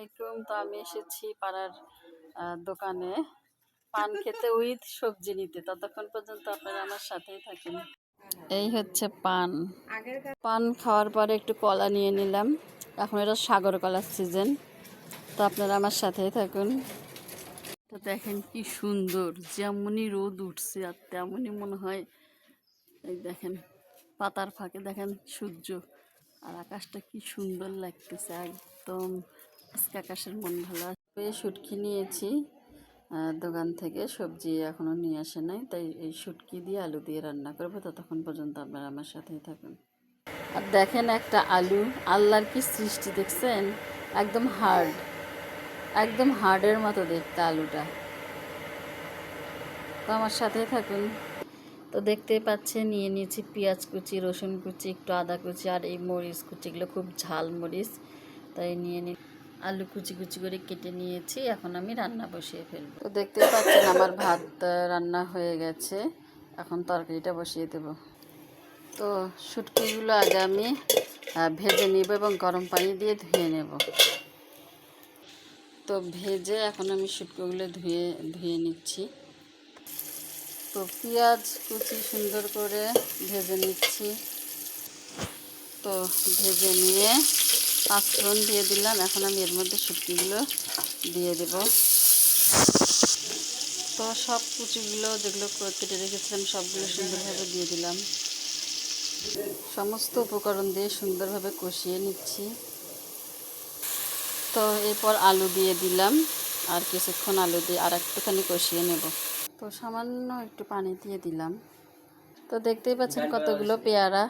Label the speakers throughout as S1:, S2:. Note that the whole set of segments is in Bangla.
S1: আলাইকুম। তো আমি এসেছি পাড়ার দোকানে পান খেতে উইথ সবজি নিতে। ততক্ষণ পর্যন্ত আপনারা আমার সাথেই থাকুন। এই হচ্ছে পান। পান খাওয়ার পরে একটু কলা নিয়ে নিলাম। এখন এটা সাগর কলার সিজন, তো আপনারা আমার সাথেই থাকুন। তো দেখেন কি সুন্দর, যেমনই রোদ উঠছে আর তেমনই মনে হয় এই দেখেন পাতার ফাঁকে দেখেন সূর্য, আর আকাশটা কি সুন্দর লাগতেছে একদম। আজকে আকাশের মন ভালো আছে। শুটকি নিয়েছি দোকান থেকে, সবজি এখনও নিয়ে আসে নাই, তাই এই শুটকি দিয়ে আলু দিয়ে রান্না করবো। ততক্ষণ পর্যন্ত আপনারা আমার সাথেই থাকুন। আর দেখেন একটা আলু, আল্লাহর কি সৃষ্টি দেখছেন, একদম হার্ড, একদম হার্ডের মতো দেখতে আলুটা। তো আমার সাথেই থাকুন। তো দেখতেই পাচ্ছেন নিয়ে নিয়েছি পেঁয়াজ কুচি, রসুন কুচি, একটু আদা কুচি, আর এই মরিচ কুচি, এগুলো খুব ঝাল মরিচ, তাই নিয়ে আলু কুচি কুচি করে কেটে নিয়েছি। এখন আমি রান্না বসিয়ে ফেলবো। তো দেখতেই পাচ্ছেন আমার ভাত রান্না হয়ে গেছে, এখন তরকারিটা বসিয়ে দেব। তো শুটকিগুলো আগে আমি ভেজে নেব এবং গরম পানি দিয়ে ধুয়ে নেব। তো ভেজে এখন আমি শুটকিগুলো ধুয়ে নিচ্ছি। তো পেঁয়াজ কুচি সুন্দর করে ভেজে নিচ্ছি। তো ভেজে নিয়ে পাঁচফোড়ন দিয়ে দিলাম। এখন আমি এর মধ্যে শুটকিগুলো দিয়ে দেব। তো সব কুচিগুলো যেগুলো কেটে রেখেছিলাম সবগুলো সুন্দরভাবে দিয়ে দিলাম। সমস্ত উপকরণ দিয়ে সুন্দরভাবে কষিয়ে নিচ্ছি। তো এরপর আলু দিয়ে দিলাম, আর কিছুক্ষণ আলু দিয়ে আর একটুখানি কষিয়ে নেব। তো সামান্য একটু পানি দিয়ে দিলাম। তো দেখতেই পাচ্ছেন কতগুলো পেয়ারা,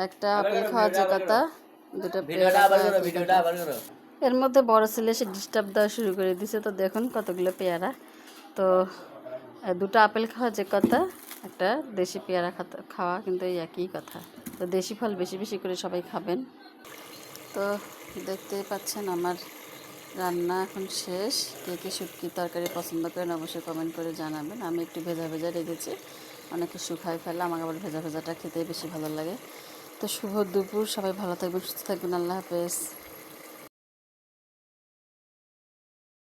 S1: একটা আপেল খাওয়া যে কথা, দুটো পেয়ারা খাওয়া। এর মধ্যে বড় ছেলে এসে ডিস্টার্ব দেওয়া শুরু করে দিছে। তো দেখুন কতগুলো পেয়ারা। তো দুটো আপেল খাওয়া যে কথা, একটা দেশি পেয়ারা খাওয়া কিন্তু এই একই কথা। তো দেশি ফল বেশি বেশি করে সবাই খাবেন। তো দেখতেই পাচ্ছেন আমার রান্না এখন শেষ। কে কে শুটকি তরকারি পছন্দ করেন অবশ্যই কমেন্ট করে জানাবেন। আমি একটু ভেজা ভেজা রেখেছি, অনেকে শুকায় ফেলে, আমাকে আবার ভেজা ভেজাটা খেতে বেশি ভালো লাগে। তো শুভ দুপুর, সবাই ভালো থাকবেন, সুস্থ থাকবেন, আল্লাহ হাফেজ।